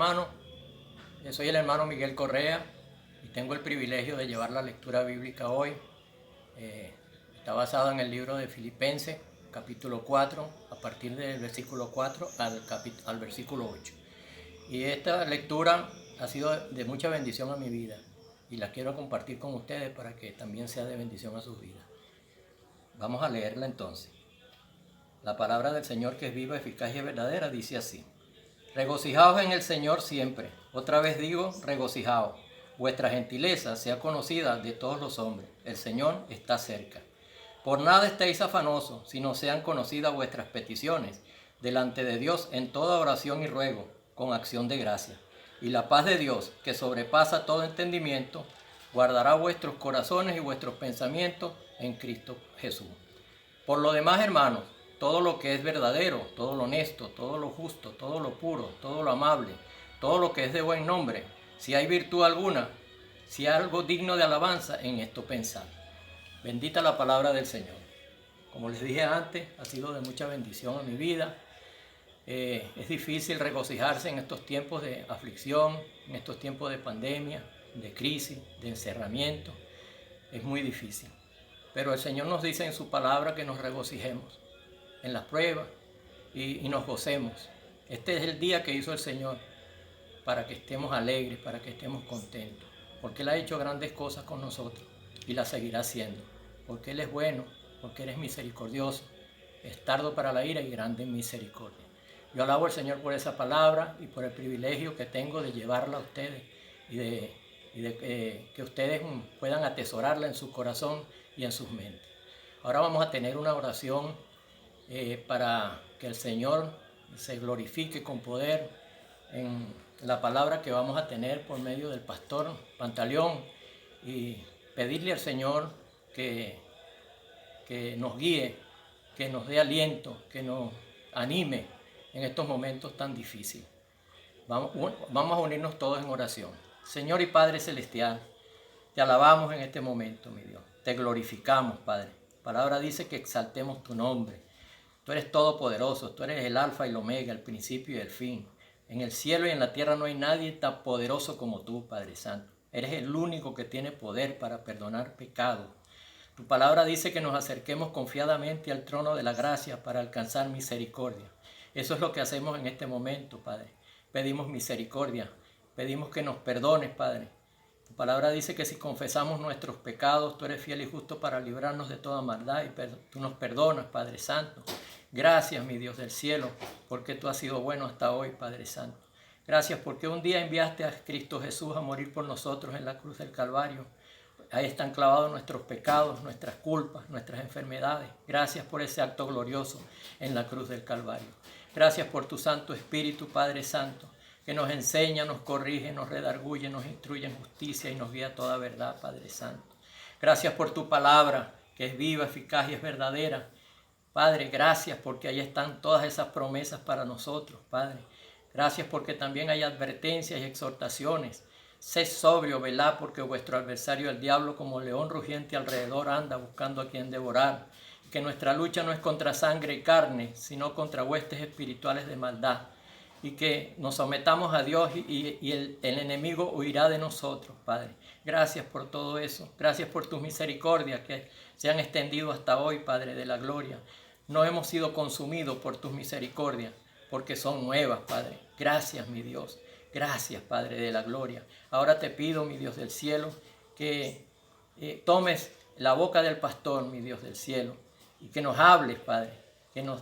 hermanos. Yo soy el hermano Miguel Correa y tengo el privilegio de llevar la lectura bíblica hoy. Está basado en el libro de Filipenses, capítulo 4, a partir del versículo 4 al versículo 8. Y esta lectura ha sido de mucha bendición a mi vida y la quiero compartir con ustedes para que también sea de bendición a sus vidas. Vamos a leerla entonces. La palabra del Señor, que es viva, eficaz y verdadera, dice así: regocijaos en el Señor siempre. Otra vez digo, regocijaos. Vuestra gentileza sea conocida de todos los hombres. El Señor está cerca. Por nada estéis afanosos, sino sean conocidas vuestras peticiones delante de Dios en toda oración y ruego, con acción de gracia. Y la paz de Dios, que sobrepasa todo entendimiento, guardará vuestros corazones y vuestros pensamientos en Cristo Jesús. Por lo demás, hermanos, todo lo que es verdadero, todo lo honesto, todo lo justo, todo lo puro, todo lo amable, todo lo que es de buen nombre, si hay virtud alguna, si hay algo digno de alabanza, en esto pensad. Bendita la palabra del Señor. Como les dije antes, ha sido de mucha bendición a mi vida. Es difícil regocijarse en estos tiempos de aflicción, en estos tiempos de pandemia, de crisis, de encerramiento. Es muy difícil. Pero el Señor nos dice en su palabra que nos regocijemos en las pruebas y nos gocemos. Este es el día que hizo el Señor para que estemos alegres, para que estemos contentos, porque Él ha hecho grandes cosas con nosotros y las seguirá haciendo, porque Él es bueno, porque Él es misericordioso, es tardo para la ira y grande en misericordia. Yo alabo al Señor por esa palabra y por el privilegio que tengo de llevarla a ustedes y de que ustedes puedan atesorarla en su corazón y en sus mentes. Ahora vamos a tener una oración para que el Señor se glorifique con poder en la palabra que vamos a tener por medio del pastor Pantaleón, y pedirle al Señor que nos guíe, que nos dé aliento, que nos anime en estos momentos tan difíciles. Vamos a unirnos todos en oración. Señor y Padre Celestial, te alabamos en este momento, mi Dios. Te glorificamos, Padre. La palabra dice que exaltemos tu nombre. Tú eres todopoderoso, tú eres el alfa y el omega, el principio y el fin. En el cielo y en la tierra no hay nadie tan poderoso como tú, Padre Santo. Eres el único que tiene poder para perdonar pecados. Tu palabra dice que nos acerquemos confiadamente al trono de la gracia para alcanzar misericordia. Eso es lo que hacemos en este momento, Padre. Pedimos misericordia, pedimos que nos perdones, Padre. Tu palabra dice que si confesamos nuestros pecados, tú eres fiel y justo para librarnos de toda maldad y tú nos perdonas, Padre Santo. Gracias, mi Dios del cielo, porque tú has sido bueno hasta hoy, Padre Santo. Gracias porque un día enviaste a Cristo Jesús a morir por nosotros en la cruz del Calvario. Ahí están clavados nuestros pecados, nuestras culpas, nuestras enfermedades. Gracias por ese acto glorioso en la cruz del Calvario. Gracias por tu Santo Espíritu, Padre Santo, que nos enseña, nos corrige, nos redarguye, nos instruye en justicia y nos guía a toda verdad, Padre Santo. Gracias por tu palabra, que es viva, eficaz y es verdadera. Padre, gracias porque ahí están todas esas promesas para nosotros, Padre. Gracias porque también hay advertencias y exhortaciones. Sed sobrio, velad, porque vuestro adversario el diablo como león rugiente alrededor anda buscando a quien devorar. Que nuestra lucha no es contra sangre y carne, sino contra huestes espirituales de maldad. Y que nos sometamos a Dios y el enemigo huirá de nosotros, Padre. Gracias por todo eso. Gracias por tus misericordias que se han extendido hasta hoy, Padre de la gloria. No hemos sido consumidos por tus misericordias, porque son nuevas, Padre. Gracias, mi Dios. Gracias, Padre de la gloria. Ahora te pido, mi Dios del cielo, que tomes la boca del pastor, mi Dios del cielo, y que nos hables, Padre, que nos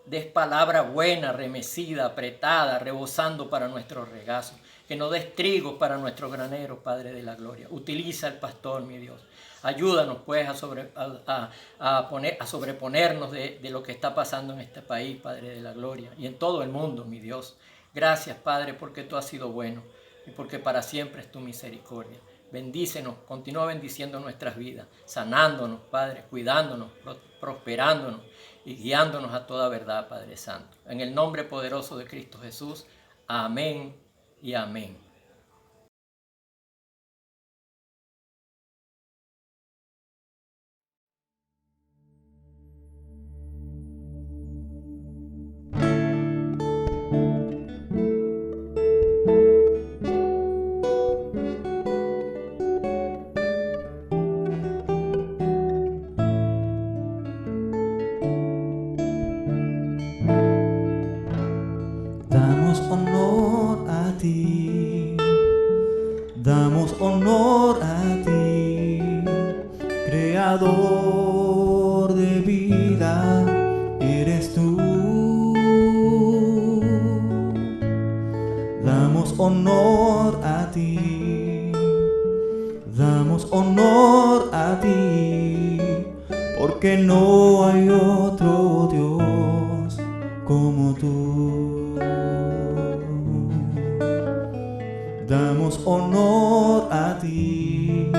des palabra buena, remecida, apretada, rebosando para nuestro regazo. Que nos des trigo para nuestro granero, Padre de la gloria. Utiliza el pastor, mi Dios. Ayúdanos, pues, a sobreponernos de lo que está pasando en este país, Padre de la gloria, y en todo el mundo, mi Dios. Gracias, Padre, porque tú has sido bueno y porque para siempre es tu misericordia. Bendícenos, continúa bendiciendo nuestras vidas, sanándonos, Padre, cuidándonos, prosperándonos y guiándonos a toda verdad, Padre Santo. En el nombre poderoso de Cristo Jesús, amén y amén. ti, damos honor a ti, creador de vida, eres tú. Damos honor a ti, damos honor a ti, porque no hay otro Dios como tú. Damos honor a ti,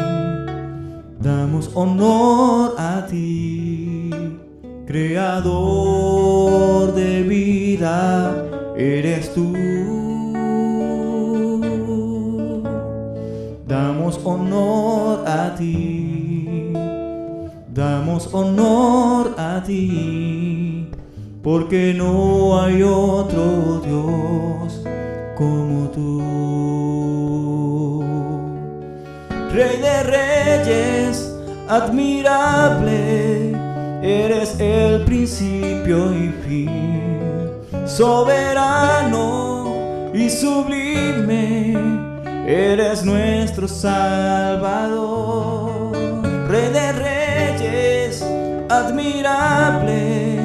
damos honor a ti, creador de vida, eres tú. Damos honor a ti, damos honor a ti, porque no hay otro Dios como tú. Rey de reyes, admirable, eres el principio y fin, soberano y sublime, eres nuestro Salvador. Rey de reyes, admirable,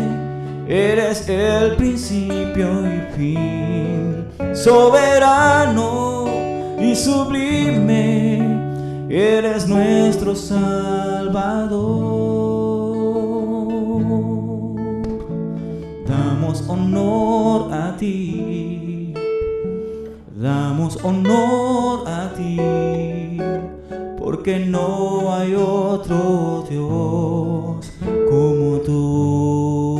eres el principio y fin, soberano y sublime, eres nuestro Salvador. Damos honor a ti, damos honor a ti, porque no hay otro Dios como tú.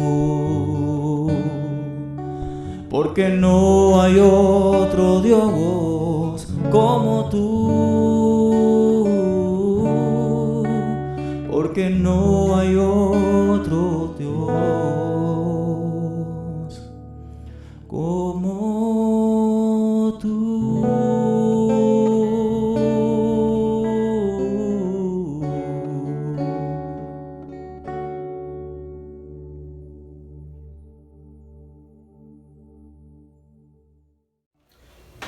Porque no hay otro Dios como tú. Porque no hay otro Dios como tú.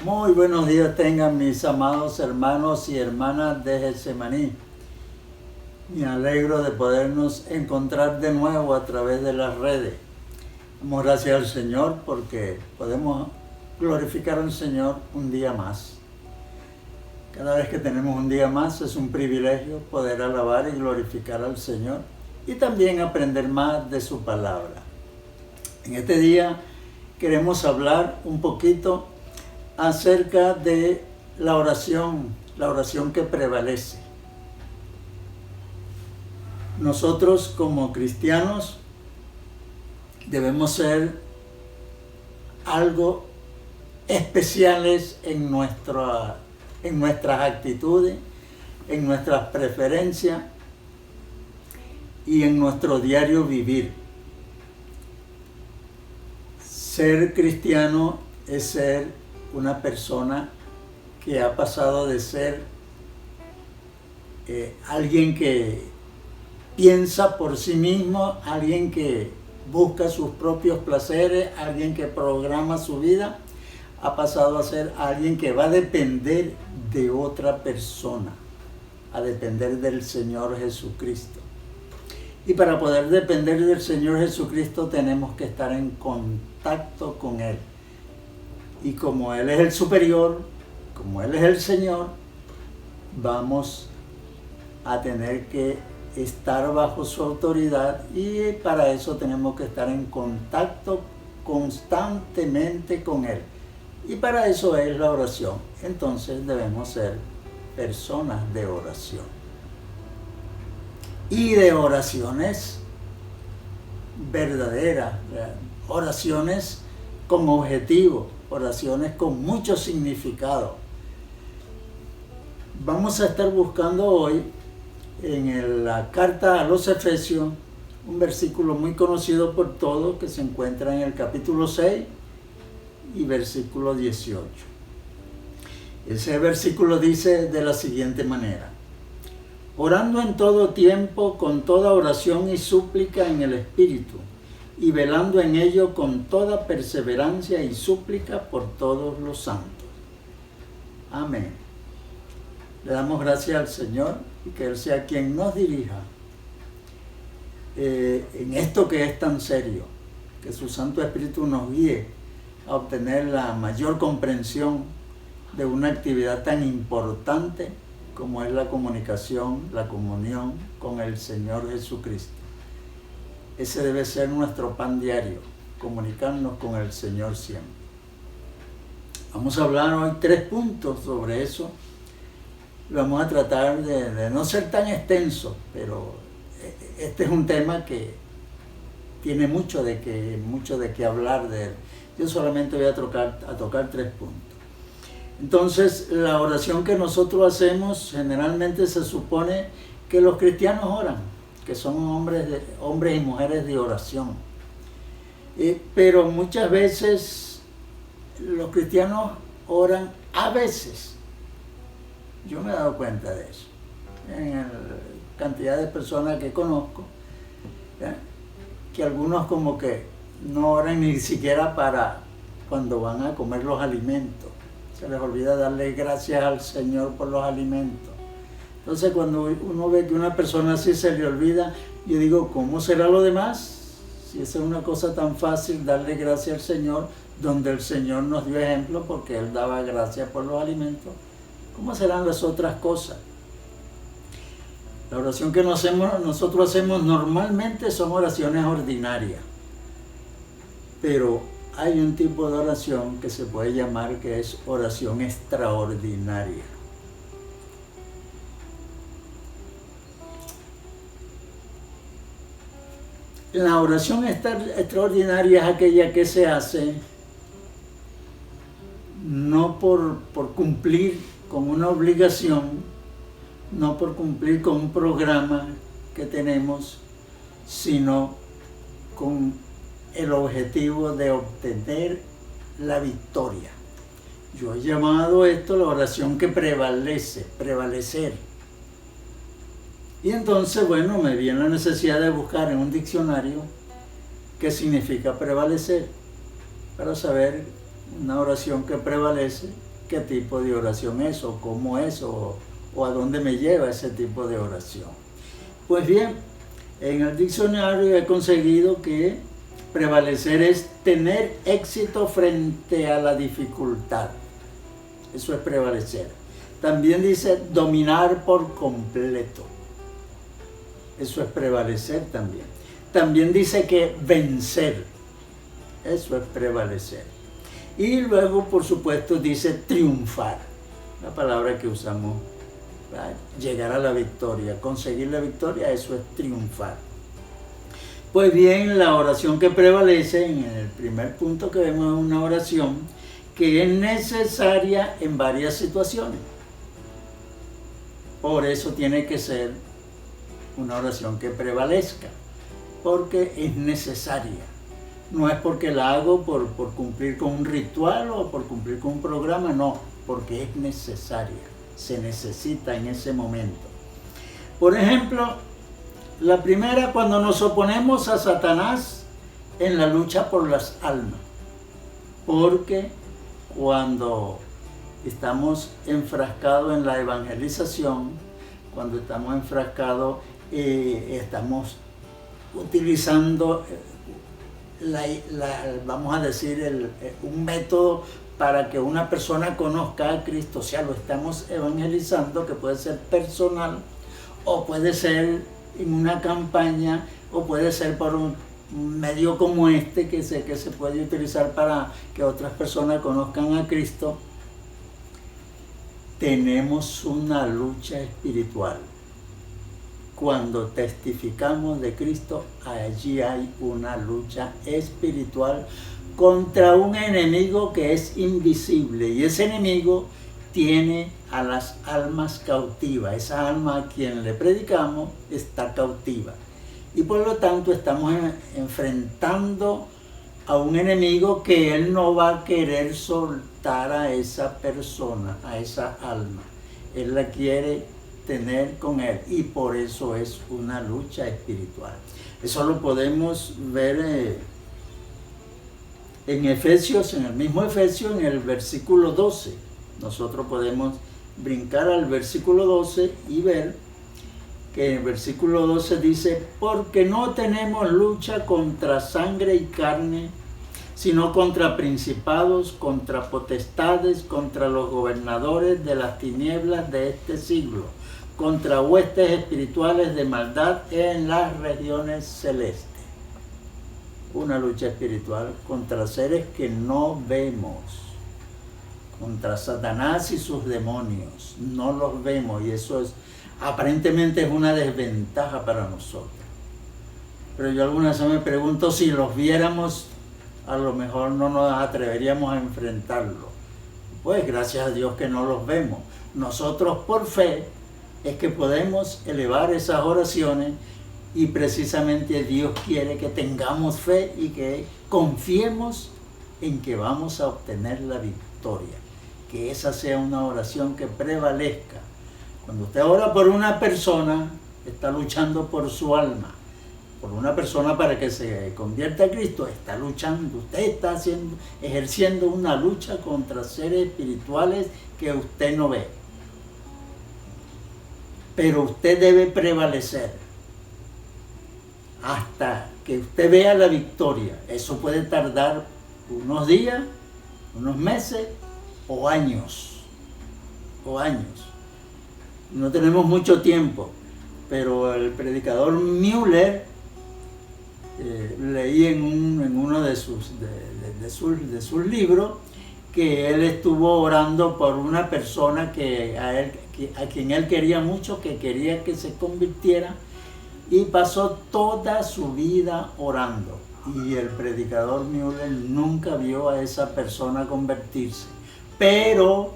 Muy buenos días tengan mis amados hermanos y hermanas de Getsemaní. Me alegro de podernos encontrar de nuevo a través de las redes. Damos gracias al Señor porque podemos glorificar al Señor un día más. Cada vez que tenemos un día más es un privilegio poder alabar y glorificar al Señor y también aprender más de su palabra. En este día queremos hablar un poquito acerca de la oración que prevalece. Nosotros como cristianos debemos ser algo especiales en nuestras actitudes, en nuestras preferencias y en nuestro diario vivir. Ser cristiano es ser una persona que ha pasado de ser alguien que piensa por sí mismo, alguien que busca sus propios placeres, alguien que programa su vida, ha pasado a ser alguien que va a depender de otra persona, a depender del Señor Jesucristo. Y para poder depender del Señor Jesucristo tenemos que estar en contacto con Él. Y como Él es el superior, como Él es el Señor, vamos a tener que estar bajo su autoridad y para eso tenemos que estar en contacto constantemente con Él. Y para eso es la oración. Entonces debemos ser personas de oración. Y de oraciones verdaderas, oraciones con objetivo, oraciones con mucho significado. Vamos a estar buscando hoy en la carta a los Efesios un versículo muy conocido por todos que se encuentra en el capítulo 6 y versículo 18. Ese versículo dice de la siguiente manera: orando en todo tiempo con toda oración y súplica en el Espíritu, y velando en ello con toda perseverancia y súplica por todos los santos. Amén. Le damos gracias al Señor y que Él sea quien nos dirija en esto que es tan serio, que su Santo Espíritu nos guíe a obtener la mayor comprensión de una actividad tan importante como es la comunicación, la comunión con el Señor Jesucristo. Ese debe ser nuestro pan diario, comunicarnos con el Señor siempre. Vamos a hablar hoy 3 puntos sobre eso. Vamos a tratar de no ser tan extenso, pero este es un tema que tiene mucho de qué hablar de él. Yo solamente voy a tocar 3 puntos. Entonces, la oración que nosotros hacemos, generalmente se supone que los cristianos oran, que son hombres y mujeres de oración. Pero muchas veces los cristianos oran a veces. Yo me he dado cuenta de eso. En la cantidad de personas que conozco, ¿ya? Que algunos como que no oran ni siquiera para cuando van a comer los alimentos. Se les olvida darle gracias al Señor por los alimentos. Entonces cuando uno ve que una persona así se le olvida, yo digo, ¿cómo será lo demás? Si esa es una cosa tan fácil, darle gracias al Señor, donde el Señor nos dio ejemplo porque Él daba gracias por los alimentos. ¿Cómo serán las otras cosas? La oración que nosotros hacemos normalmente son oraciones ordinarias. Pero hay un tipo de oración que se puede llamar que es oración extraordinaria. La oración extraordinaria es aquella que se hace no por cumplir con una obligación, no por cumplir con un programa que tenemos, sino con el objetivo de obtener la victoria. Yo he llamado esto la oración que prevalece, prevalecer. Y entonces, bueno, me viene la necesidad de buscar en un diccionario qué significa prevalecer, para saber una oración que prevalece, qué tipo de oración es, o cómo es, o a dónde me lleva ese tipo de oración. Pues bien, en el diccionario he conseguido que prevalecer es tener éxito frente a la dificultad. Eso es prevalecer. También dice dominar por completo. Eso es prevalecer también. También dice que vencer. Eso es prevalecer. Y luego, por supuesto, dice triunfar. La palabra que usamos, ¿verdad? Llegar a la victoria, conseguir la victoria, eso es triunfar. Pues bien, la oración que prevalece, en el primer punto que vemos, es una oración que es necesaria en varias situaciones. Por eso tiene que ser una oración que prevalezca, porque es necesaria. No es porque la hago por cumplir con un ritual o por cumplir con un programa, no, porque es necesaria, se necesita en ese momento. Por ejemplo, la primera, cuando nos oponemos a Satanás en la lucha por las almas, porque cuando estamos enfrascados en la evangelización, cuando estamos enfrascados, estamos utilizando vamos a decir, un método para que una persona conozca a Cristo, o sea, lo estamos evangelizando, que puede ser personal, o puede ser en una campaña, o puede ser por un medio como este, que se puede utilizar para que otras personas conozcan a Cristo. Tenemos una lucha espiritual. Cuando testificamos de Cristo, allí hay una lucha espiritual contra un enemigo que es invisible. Y ese enemigo tiene a las almas cautivas. Esa alma a quien le predicamos está cautiva. Y por lo tanto estamos enfrentando a un enemigo que él no va a querer soltar a esa persona, a esa alma. Él la quiere tener con él, y por eso es una lucha espiritual. Eso lo podemos ver en Efesios, en el mismo Efesios, en el versículo 12, nosotros podemos brincar al versículo 12 y ver que en el versículo 12 dice: porque no tenemos lucha contra sangre y carne, sino contra principados, contra potestades, contra los gobernadores de las tinieblas de este siglo, contra huestes espirituales de maldad en las regiones celestes. Una lucha espiritual contra seres que no vemos, contra Satanás y sus demonios. No los vemos, y eso es aparentemente es una desventaja para nosotros. Pero yo algunas veces me pregunto, si los viéramos, a lo mejor no nos atreveríamos a enfrentarlo. Pues gracias a Dios que no los vemos. Nosotros por fe es que podemos elevar esas oraciones, y precisamente Dios quiere que tengamos fe y que confiemos en que vamos a obtener la victoria. Que esa sea una oración que prevalezca. Cuando usted ora por una persona, está luchando por su alma. Por una persona para que se convierta a Cristo, está luchando. Usted está ejerciendo una lucha contra seres espirituales que usted no ve. Pero usted debe prevalecer hasta que usted vea la victoria. Eso puede tardar unos días, unos meses o años. No tenemos mucho tiempo, pero el predicador Müller, leí en uno de sus libros, que él estuvo orando por una persona a quien él quería mucho, que quería que se convirtiera, y pasó toda su vida orando. Y el predicador Müller nunca vio a esa persona convertirse. Pero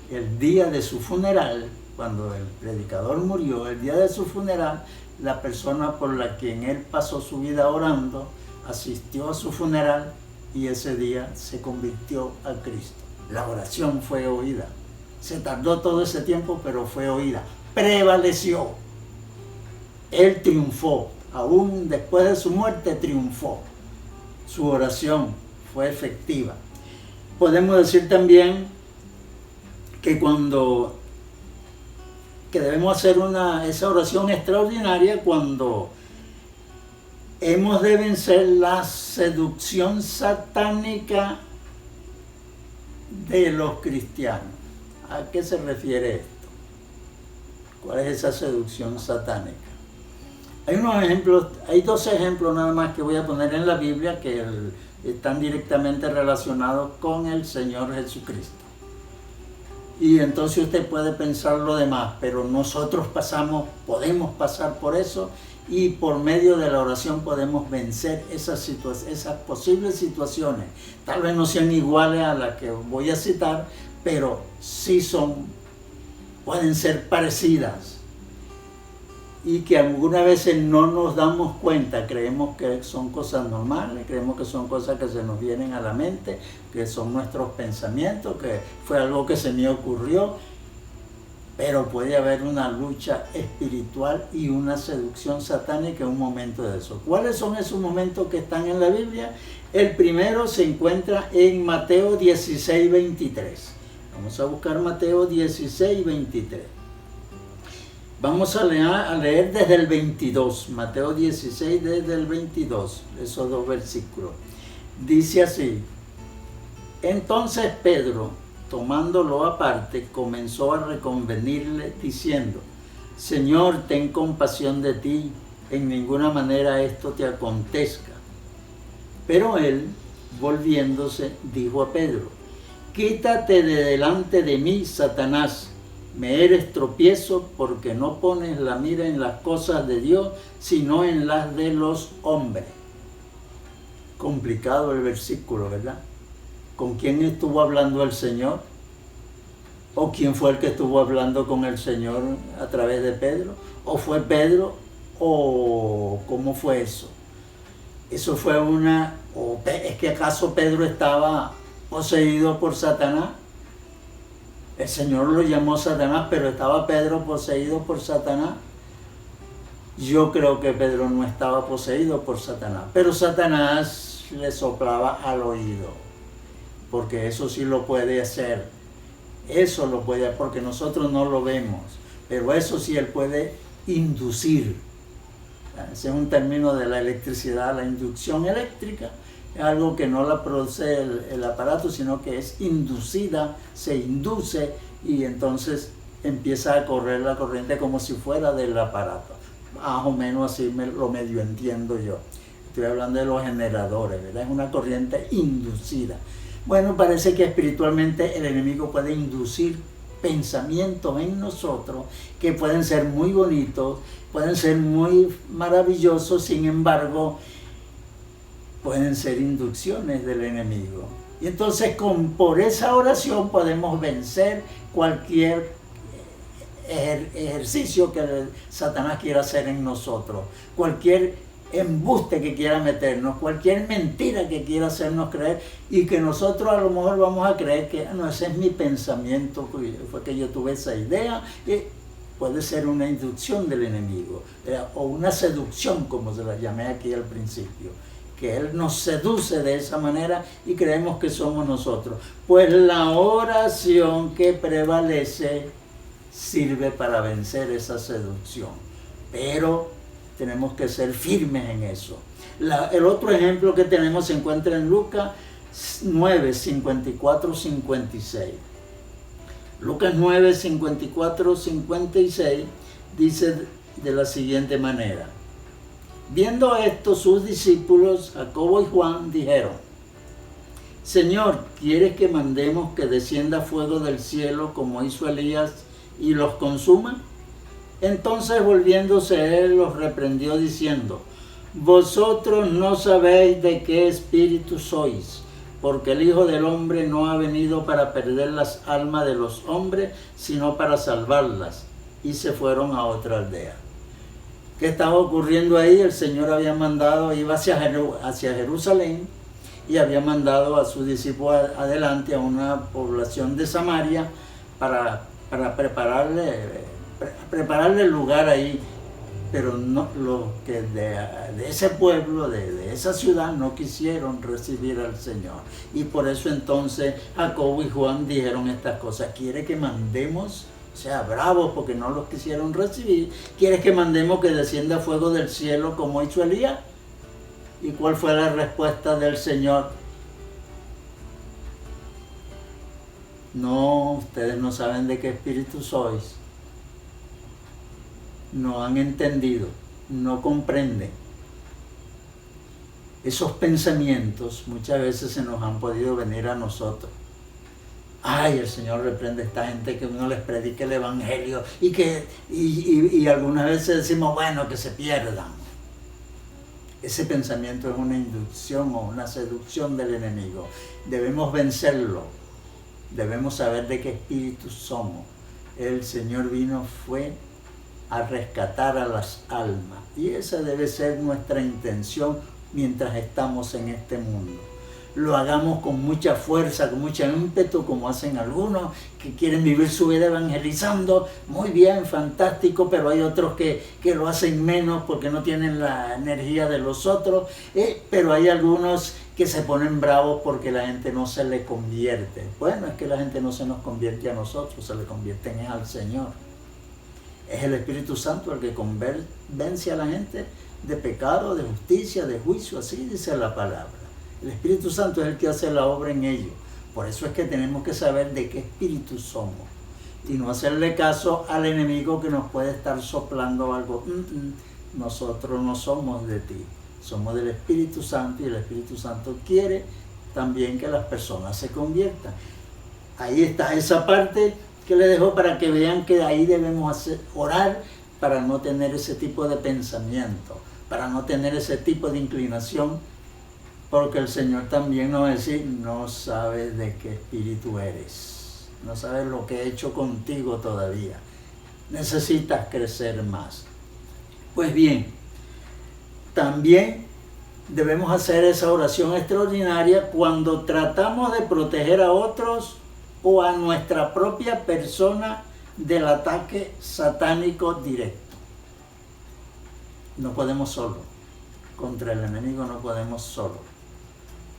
el día de su funeral, cuando el predicador murió, el día de su funeral, la persona por la quien él pasó su vida orando asistió a su funeral, y ese día se convirtió a Cristo. La oración fue oída. Se tardó todo ese tiempo, pero fue oída. Prevaleció. Él triunfó. Aún después de su muerte triunfó. Su oración fue efectiva. Podemos decir también que debemos hacer esa oración extraordinaria cuando hemos de vencer la seducción satánica de los cristianos. ¿A qué se refiere esto? ¿Cuál es esa seducción satánica? Hay dos ejemplos nada más que voy a poner en la Biblia que están directamente relacionados con el Señor Jesucristo. Y entonces usted puede pensar lo demás, pero nosotros podemos pasar por eso, y por medio de la oración podemos vencer esas posibles situaciones. Tal vez no sean iguales a las que voy a citar, pero sí pueden ser parecidas. Y que algunas veces no nos damos cuenta, creemos que son cosas normales, creemos que son cosas que se nos vienen a la mente, que son nuestros pensamientos, que fue algo que se me ocurrió, pero puede haber una lucha espiritual y una seducción satánica en un momento de eso. ¿Cuáles son esos momentos que están en la Biblia? El primero se encuentra en Mateo 16, 23. Vamos a buscar Mateo 16, 23. Vamos a leer desde el 22, Mateo 16 desde el 22, esos dos versículos. Dice así: entonces Pedro, tomándolo aparte, comenzó a reconvenirle diciendo: Señor, ten compasión de ti, en ninguna manera esto te acontezca. Pero él, volviéndose, dijo a Pedro: quítate de delante de mí, Satanás. Me eres tropiezo porque no pones la mira en las cosas de Dios, sino en las de los hombres. Complicado el versículo, ¿verdad? ¿Con quién estuvo hablando el Señor? ¿O quién fue el que estuvo hablando con el Señor a través de Pedro? ¿O fue Pedro? ¿O cómo fue eso? Eso fue ¿es que acaso Pedro estaba poseído por Satanás? El Señor lo llamó Satanás, pero ¿estaba Pedro poseído por Satanás? Yo creo que Pedro no estaba poseído por Satanás, pero Satanás le soplaba al oído, porque eso sí lo puede hacer. Eso lo puede, porque nosotros no lo vemos, pero eso sí él puede inducir. Ese es un término de la electricidad. La inducción eléctrica es algo que no la produce el aparato, sino que es inducida, se induce y entonces empieza a correr la corriente como si fuera del aparato. Más o menos así lo medio entiendo yo. Estoy hablando de los generadores, ¿verdad? Es una corriente inducida. Bueno, parece que espiritualmente el enemigo puede inducir pensamientos en nosotros que pueden ser muy bonitos, pueden ser muy maravillosos, sin embargo, pueden ser inducciones del enemigo. Y entonces por esa oración podemos vencer cualquier ejercicio que Satanás quiera hacer en nosotros, cualquier embuste que quiera meternos, cualquier mentira que quiera hacernos creer, y que nosotros a lo mejor vamos a creer que no, ese es mi pensamiento, fue que yo tuve esa idea. Puede ser una inducción del enemigo, o una seducción, como se la llamé aquí al principio, que él nos seduce de esa manera y creemos que somos nosotros. Pues la oración que prevalece sirve para vencer esa seducción, pero tenemos que ser firmes en eso. El otro ejemplo que tenemos se encuentra en Lucas 9, 54, 56. Lucas 9, 54, 56 dice de la siguiente manera: viendo esto, sus discípulos, Jacobo y Juan, dijeron: Señor, ¿quieres que mandemos que descienda fuego del cielo como hizo Elías y los consuma? Entonces, volviéndose él, los reprendió diciendo: vosotros no sabéis de qué espíritu sois, porque el Hijo del Hombre no ha venido para perder las almas de los hombres, sino para salvarlas. Y se fueron a otra aldea. ¿Qué estaba ocurriendo ahí? El Señor había mandado, iba hacia Jerusalén, y había mandado a sus discípulos adelante a una población de Samaria para prepararle el lugar ahí, pero no, los que de ese pueblo, de esa ciudad, no quisieron recibir al Señor. Y por eso entonces Jacobo y Juan dijeron estas cosas: ¿quiere que mandemos? O sea, bravos porque no los quisieron recibir. ¿Quieres que mandemos que descienda fuego del cielo como hizo Elías? ¿Y cuál fue la respuesta del Señor? No, ustedes no saben de qué espíritu sois. No han entendido, no comprenden. Esos pensamientos muchas veces se nos han podido venir a nosotros. Ay, el Señor reprende a esta gente, que uno les predique el Evangelio y algunas veces decimos, bueno, que se pierdan. Ese pensamiento es una inducción o una seducción del enemigo. Debemos vencerlo. Debemos saber de qué espíritu somos. El Señor fue a rescatar a las almas. Y esa debe ser nuestra intención mientras estamos en este mundo. Lo hagamos con mucha fuerza, con mucho ímpetu, como hacen algunos que quieren vivir su vida evangelizando. Muy bien, fantástico, pero hay otros que lo hacen menos porque no tienen la energía de los otros. Pero hay algunos que se ponen bravos porque la gente no se le convierte. Bueno, es que la gente no se nos convierte a nosotros, se le convierten al Señor. Es el Espíritu Santo el que convence a la gente de pecado, de justicia, de juicio, así dice la palabra. El Espíritu Santo es el que hace la obra en ellos. Por eso es que tenemos que saber de qué espíritu somos y no hacerle caso al enemigo que nos puede estar soplando algo. Nosotros no somos de ti, somos del Espíritu Santo, y el Espíritu Santo quiere también que las personas se conviertan. Ahí está esa parte que le dejo para que vean que ahí debemos orar para no tener ese tipo de pensamiento, para no tener ese tipo de inclinación, porque el Señor también nos va a decir: no sabes de qué espíritu eres, no sabes lo que he hecho contigo todavía, necesitas crecer más. Pues bien, también debemos hacer esa oración extraordinaria cuando tratamos de proteger a otros o a nuestra propia persona del ataque satánico directo. No podemos solo, contra el enemigo no podemos solo.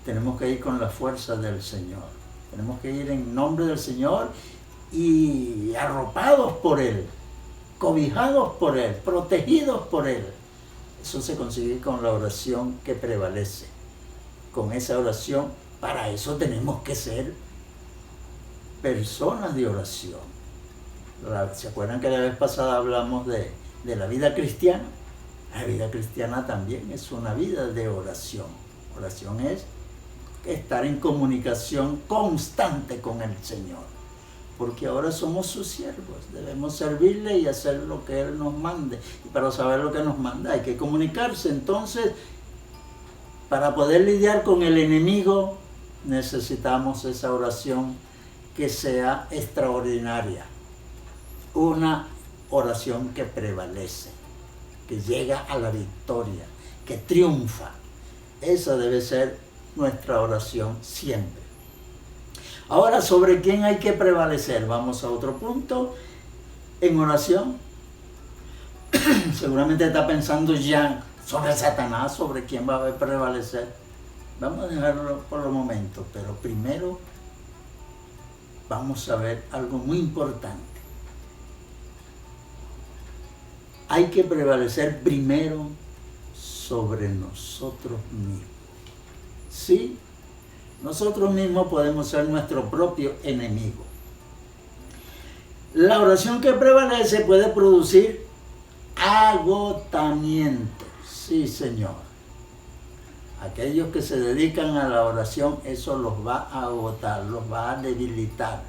Tenemos que ir con la fuerza del Señor. Tenemos que ir en nombre del Señor y arropados por Él, cobijados por Él, protegidos por Él. Eso se consigue con la oración que prevalece. Con esa oración, para eso tenemos que ser personas de oración. ¿Se acuerdan que la vez pasada hablamos de la vida cristiana? La vida cristiana también es una vida de oración. Oración es estar en comunicación constante con el Señor, porque ahora somos sus siervos, debemos servirle y hacer lo que Él nos mande. Y para saber lo que nos manda hay que comunicarse. Entonces, para poder lidiar con el enemigo, necesitamos esa oración que sea extraordinaria, una oración que prevalece, que llega a la victoria, que triunfa. Esa debe ser nuestra oración siempre. Ahora, ¿sobre quién hay que prevalecer? Vamos a otro punto. En oración, seguramente está pensando ya sobre Satanás, sobre quién va a prevalecer. Vamos a dejarlo por los momentos, pero primero vamos a ver algo muy importante. Hay que prevalecer primero sobre nosotros mismos. Sí, nosotros mismos podemos ser nuestro propio enemigo. La oración que prevalece puede producir agotamiento. Sí, Señor. Aquellos que se dedican a la oración, eso los va a agotar, los va a debilitar.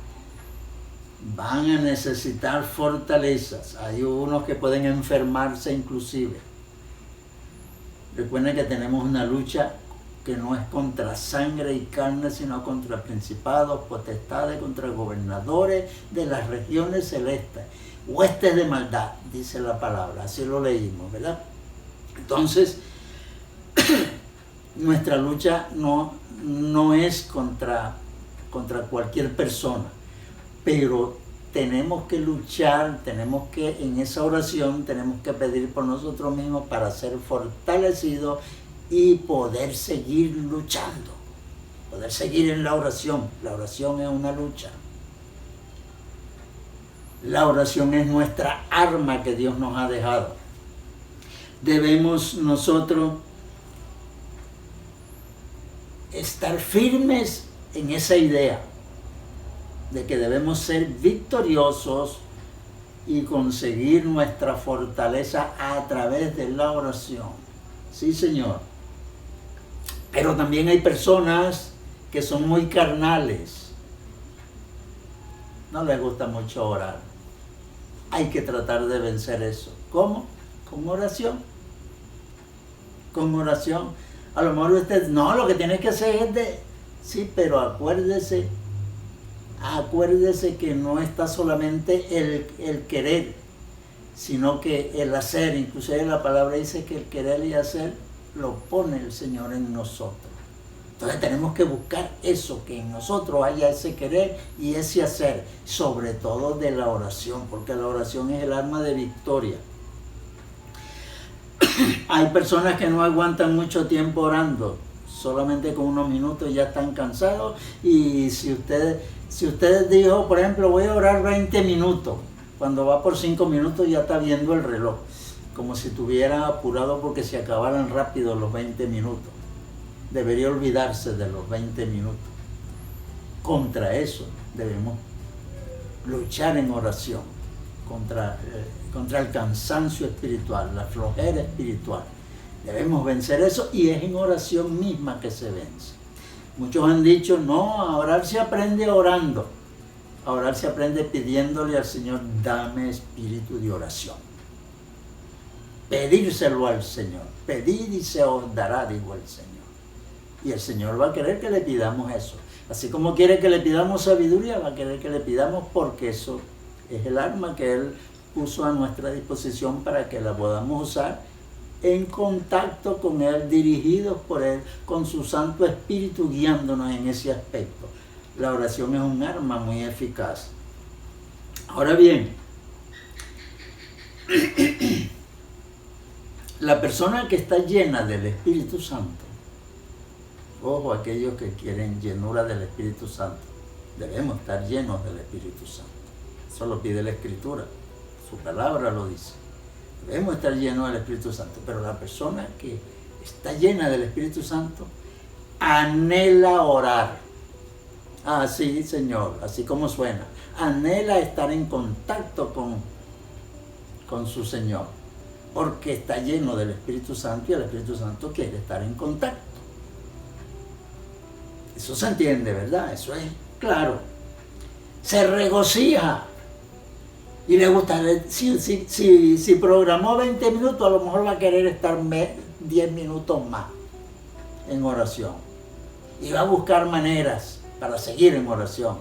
Van a necesitar fortalezas. Hay unos que pueden enfermarse inclusive. Recuerden que tenemos una lucha que no es contra sangre y carne, sino contra principados, potestades, contra gobernadores de las regiones celestes, huestes de maldad, dice la palabra, así lo leímos, ¿verdad? Entonces, nuestra lucha no es contra cualquier persona, pero tenemos que luchar, tenemos que, en esa oración, tenemos que pedir por nosotros mismos para ser fortalecidos y poder seguir luchando, poder seguir en la oración. La oración es una lucha. La oración es nuestra arma que Dios nos ha dejado. Debemos nosotros estar firmes en esa idea de que debemos ser victoriosos y conseguir nuestra fortaleza a través de la oración. Sí, Señor. Pero también hay personas que son muy carnales. No les gusta mucho orar. Hay que tratar de vencer eso. ¿Cómo? Con oración. Con oración. A lo mejor usted, no, lo que tiene que hacer es de... Sí, pero acuérdese que no está solamente el querer, sino que el hacer. Inclusive la palabra dice que el querer y hacer lo pone el Señor en nosotros. Entonces tenemos que buscar eso, que en nosotros haya ese querer y ese hacer, sobre todo de la oración, porque la oración es el arma de victoria. Hay personas que no aguantan mucho tiempo orando, solamente con unos minutos ya están cansados, y si usted dijo, por ejemplo, voy a orar 20 minutos, cuando va por 5 minutos ya está viendo el reloj, como si estuviera apurado porque se acabaran rápido los 20 minutos. Debería olvidarse de los 20 minutos. Contra eso debemos luchar en oración, contra el cansancio espiritual, la flojera espiritual. Debemos vencer eso, y es en oración misma que se vence. Muchos han dicho, no, a orar se aprende orando. A orar se aprende pidiéndole al Señor, dame espíritu de oración. Pedírselo al Señor. Pedid y se os dará, dijo el Señor. Y el Señor va a querer que le pidamos eso. Así como quiere que le pidamos sabiduría, va a querer que le pidamos, porque eso es el arma que Él puso a nuestra disposición para que la podamos usar en contacto con Él, dirigidos por Él, con su Santo Espíritu guiándonos en ese aspecto. La oración es un arma muy eficaz. Ahora bien, la persona que está llena del Espíritu Santo, ojo, aquellos que quieren llenura del Espíritu Santo, debemos estar llenos del Espíritu Santo. Eso lo pide la Escritura, su palabra lo dice. Debemos estar llenos del Espíritu Santo, pero la persona que está llena del Espíritu Santo anhela orar. Ah, sí, Señor, así como suena. Anhela estar en contacto con su Señor, porque está lleno del Espíritu Santo y el Espíritu Santo quiere estar en contacto. Eso se entiende, ¿verdad? Eso es claro. Se regocija y le gusta. Si programó 20 minutos, a lo mejor va a querer estar 10 minutos más en oración. Y va a buscar maneras para seguir en oración.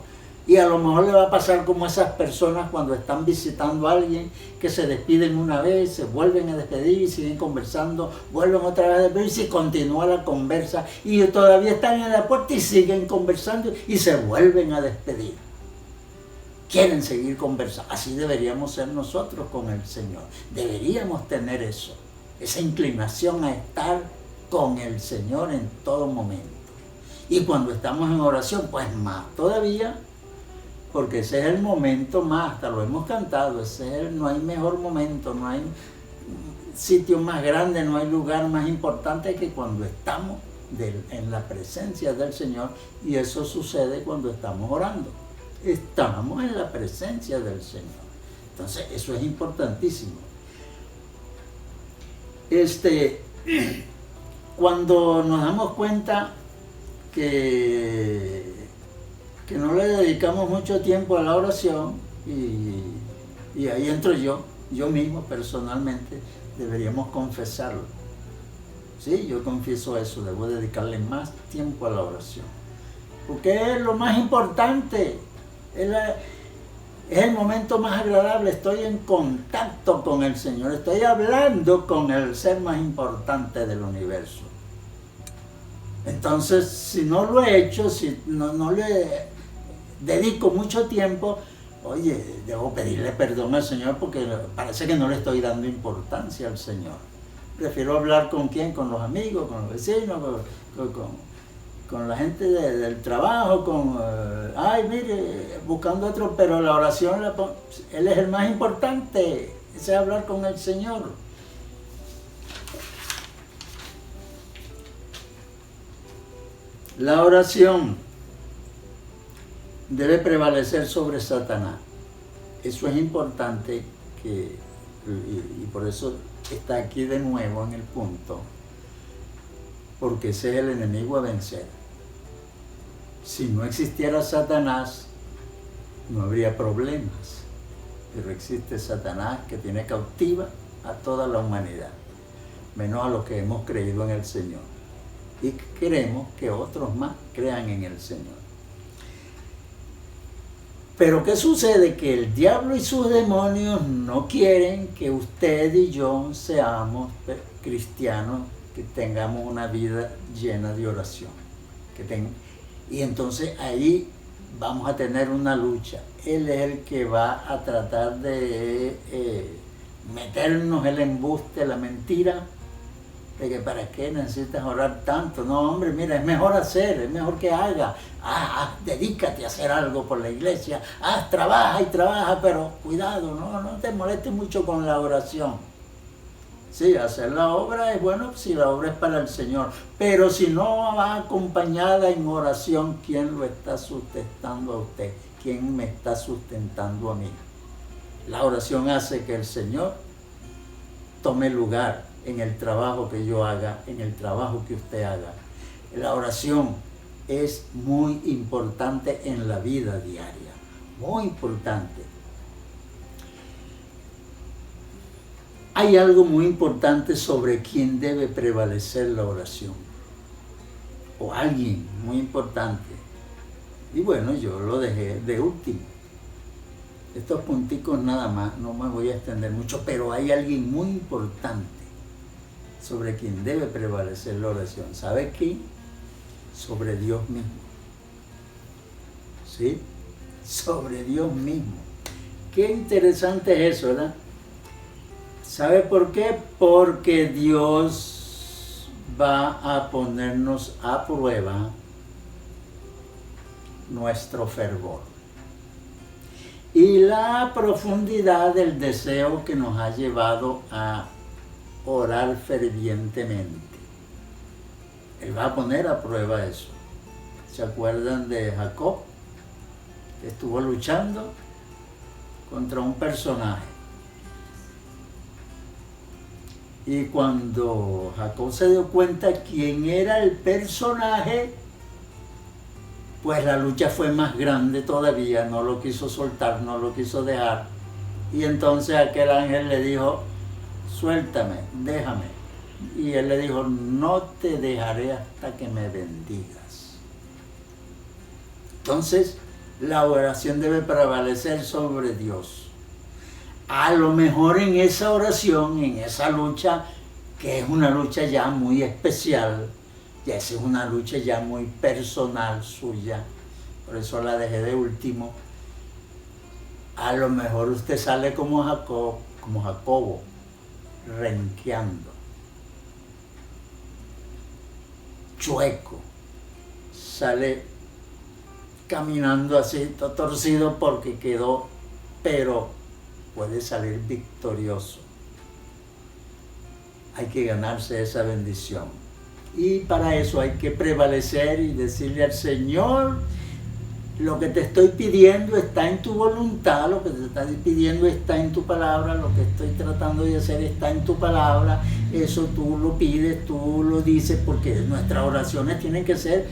Y a lo mejor le va a pasar como esas personas cuando están visitando a alguien, que se despiden una vez, se vuelven a despedir, siguen conversando, vuelven otra vez a despedir y se continúa la conversa. Y todavía están en la puerta y siguen conversando y se vuelven a despedir. Quieren seguir conversando. Así deberíamos ser nosotros con el Señor. Deberíamos tener eso, esa inclinación a estar con el Señor en todo momento. Y cuando estamos en oración, pues más todavía, porque ese es el momento más, hasta lo hemos cantado, no hay mejor momento, no hay sitio más grande, no hay lugar más importante que cuando estamos en la presencia del Señor, y eso sucede cuando estamos orando. Estamos en la presencia del Señor. Entonces, eso es importantísimo. Cuando nos damos cuenta que no le dedicamos mucho tiempo a la oración, y ahí entro yo mismo personalmente, deberíamos confesarlo. Sí, yo confieso eso, debo dedicarle más tiempo a la oración, porque es lo más importante, es el momento más agradable, estoy en contacto con el Señor, estoy hablando con el ser más importante del universo. Entonces, si no lo he hecho, si no le dedico mucho tiempo, oye, debo pedirle perdón al Señor porque parece que no le estoy dando importancia al Señor. Prefiero hablar con quién, con los amigos, con los vecinos, con la gente del trabajo, mire, buscando otro, pero la oración, Él es el más importante, ese es hablar con el Señor. La oración debe prevalecer sobre Satanás. Eso es importante, y por eso está aquí de nuevo en el punto, porque ese es el enemigo a vencer. Si no existiera Satanás, no habría problemas, pero existe Satanás que tiene cautiva a toda la humanidad, menos a los que hemos creído en el Señor, y queremos que otros más crean en el Señor. Pero ¿qué sucede? Que el diablo y sus demonios no quieren que usted y yo seamos cristianos, que tengamos una vida llena de oración. Y entonces ahí vamos a tener una lucha. Él es el que va a tratar de meternos el embuste, la mentira, de que para qué necesitas orar tanto. No, hombre, mira, es mejor que haga. Dedícate a hacer algo por la iglesia. Trabaja, pero cuidado, no te molestes mucho con la oración. Sí, hacer la obra es bueno si la obra es para el Señor, pero si no va acompañada en oración, ¿quién lo está sustentando a usted? ¿Quién me está sustentando a mí? La oración hace que el Señor tome lugar en el trabajo que yo haga, en el trabajo que usted haga. La oración es muy importante en la vida diaria, muy importante. Hay algo muy importante sobre quién debe prevalecer la oración, o alguien muy importante. Y bueno, yo lo dejé de último. Estos punticos nada más, no me voy a extender mucho, pero hay alguien muy importante sobre quien debe prevalecer la oración. ¿Sabe quién? Sobre Dios mismo. ¿Sí? Sobre Dios mismo. Qué interesante es eso, ¿verdad? ¿Sabe por qué? Porque Dios va a ponernos a prueba nuestro fervor. y la profundidad del deseo que nos ha llevado a orar fervientemente. Él va a poner a prueba eso. ¿Se acuerdan de Jacob? Que estuvo luchando contra un personaje. Y cuando Jacob se dio cuenta quién era el personaje, pues la lucha fue más grande todavía, no lo quiso soltar, no lo quiso dejar. Y entonces aquel ángel le dijo, suéltame, déjame. Y él le dijo, no te dejaré hasta que me bendigas. Entonces, la oración debe prevalecer sobre Dios. A lo mejor en esa oración, en esa lucha, que es una lucha ya muy especial, ya es una lucha ya muy personal suya, por eso la dejé de último. A lo mejor usted sale como Jacobo, renqueando, chueco, sale caminando así, todo torcido porque quedó, pero puede salir victorioso. Hay que ganarse esa bendición. Y para eso hay que prevalecer y decirle al Señor, lo que te estoy pidiendo está en tu voluntad, lo que te estoy pidiendo está en tu palabra, lo que estoy tratando de hacer está en tu palabra, eso tú lo pides, tú lo dices, porque nuestras oraciones tienen que ser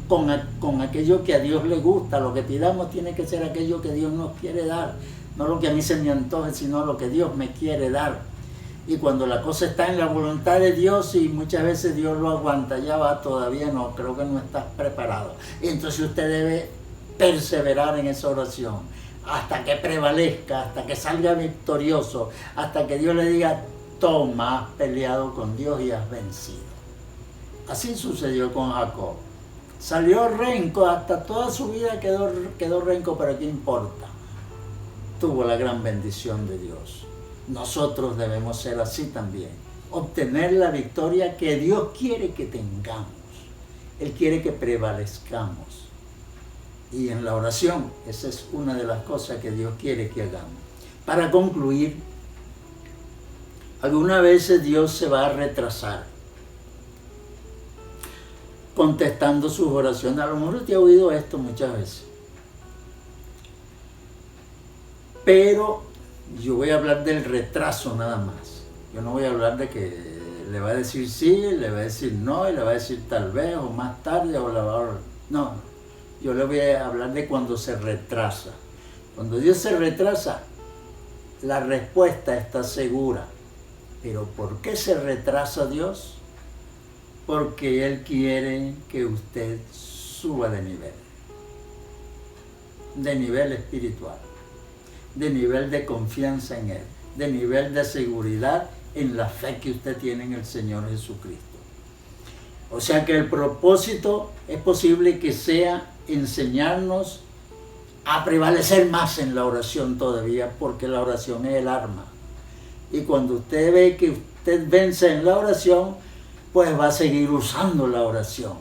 con aquello que a Dios le gusta, lo que pidamos tiene que ser aquello que Dios nos quiere dar, no lo que a mí se me antoje, sino lo que Dios me quiere dar. Y cuando la cosa está en la voluntad de Dios y muchas veces Dios lo aguanta, ya va, todavía no, creo que no estás preparado. Y entonces usted debe perseverar en esa oración hasta que prevalezca, hasta que salga victorioso, hasta que Dios le diga, toma, has peleado con Dios y has vencido. Así sucedió con Jacob. Salió renco, hasta toda su vida quedó renco, pero ¿qué importa? Tuvo la gran bendición de Dios. Nosotros debemos ser así también, obtener la victoria que Dios quiere que tengamos. Él quiere que prevalezcamos. Y en la oración, esa es una de las cosas que Dios quiere que hagamos. Para concluir, algunas veces Dios se va a retrasar contestando sus oraciones. A lo mejor usted ha oído esto muchas veces. Pero yo voy a hablar del retraso nada más. Yo no voy a hablar de que le va a decir sí, le va a decir no, y le va a decir tal vez, o más tarde, o la va a... No, yo le voy a hablar de cuando se retrasa. Cuando Dios se retrasa, la respuesta está segura. Pero ¿por qué se retrasa Dios? Porque Él quiere que usted suba de nivel espiritual, de nivel de confianza en Él, de nivel de seguridad en la fe que usted tiene en el Señor Jesucristo. O sea que el propósito es posible que sea enseñarnos a prevalecer más en la oración todavía, porque la oración es el arma. Y cuando usted ve que usted vence en la oración, pues va a seguir usando la oración.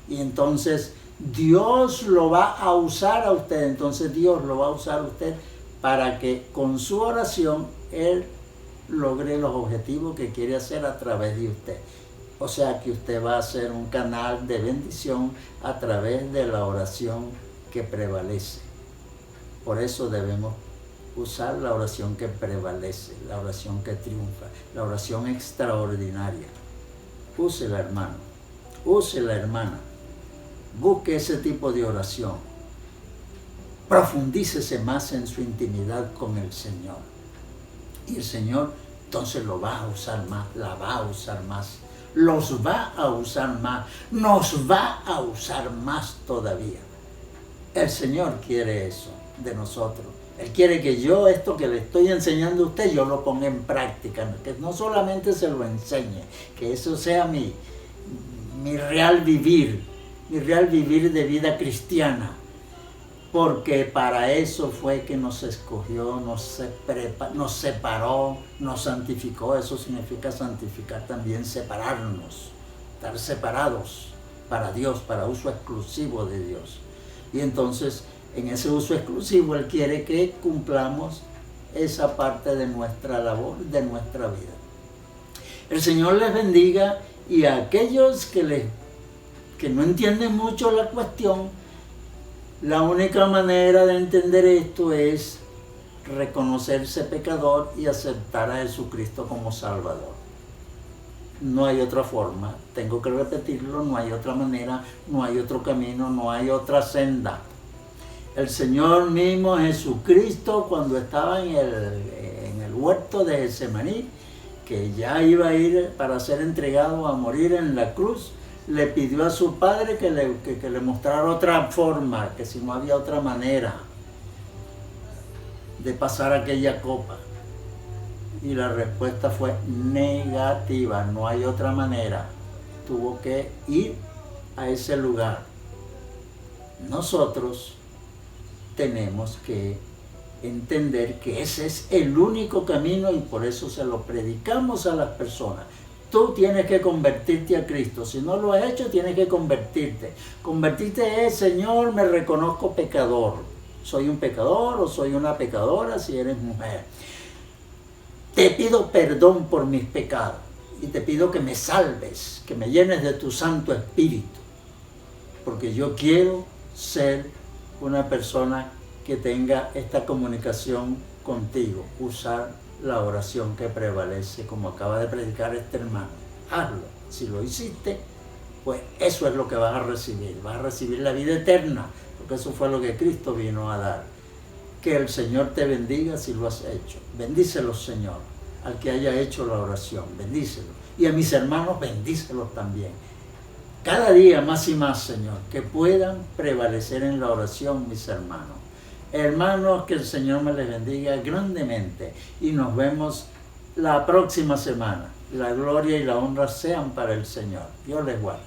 Y entonces Dios lo va a usar a usted, entonces Dios lo va a usar a usted para que con su oración Él logre los objetivos que quiere hacer a través de usted. O sea que usted va a ser un canal de bendición a través de la oración que prevalece. Por eso debemos usar la oración que prevalece, la oración que triunfa, la oración extraordinaria. Úsela, hermano, úsela, hermana. Busque ese tipo de oración. Profundícese más en su intimidad con el Señor. Y el Señor entonces lo va a usar más, la va a usar más, los va a usar más, nos va a usar más todavía. El Señor quiere eso de nosotros. Él quiere que yo esto que le estoy enseñando a usted, yo lo ponga en práctica, que no solamente se lo enseñe, que eso sea mi real vivir de vida cristiana, porque para eso fue que nos escogió, nos separó, nos santificó. Eso significa santificar también, separarnos, estar separados para Dios, para uso exclusivo de Dios. Y entonces en ese uso exclusivo, Él quiere que cumplamos esa parte de nuestra labor, de nuestra vida. El Señor les bendiga, y a aquellos que no entienden mucho la cuestión, la única manera de entender esto es reconocerse pecador y aceptar a Jesucristo como Salvador. No hay otra forma, tengo que repetirlo, no hay otra manera, no hay otro camino, no hay otra senda. El Señor mismo Jesucristo, cuando estaba en el huerto de Getsemaní, que ya iba a ir para ser entregado a morir en la cruz, le pidió a su Padre que le mostrara otra forma, que si no había otra manera de pasar aquella copa. Y la respuesta fue negativa, no hay otra manera. Tuvo que ir a ese lugar. Nosotros tenemos que entender que ese es el único camino, y por eso se lo predicamos a las personas. Tú tienes que convertirte a Cristo. Si no lo has hecho, tienes que convertirte. Convertirte es: Señor, me reconozco pecador. Soy un pecador o soy una pecadora si eres mujer. Te pido perdón por mis pecados y te pido que me salves, que me llenes de tu Santo Espíritu, porque yo quiero ser una persona que tenga esta comunicación contigo, usar la oración que prevalece, como acaba de predicar este hermano. Hazlo. Si lo hiciste, pues eso es lo que vas a recibir. Vas a recibir la vida eterna, porque eso fue lo que Cristo vino a dar. Que el Señor te bendiga si lo has hecho. Bendícelo, Señor, al que haya hecho la oración. Bendícelo. Y a mis hermanos, bendícelos también. Cada día más y más, Señor, que puedan prevalecer en la oración, mis hermanos. Hermanos, que el Señor me les bendiga grandemente, y nos vemos la próxima semana. La gloria y la honra sean para el Señor. Dios les guarde.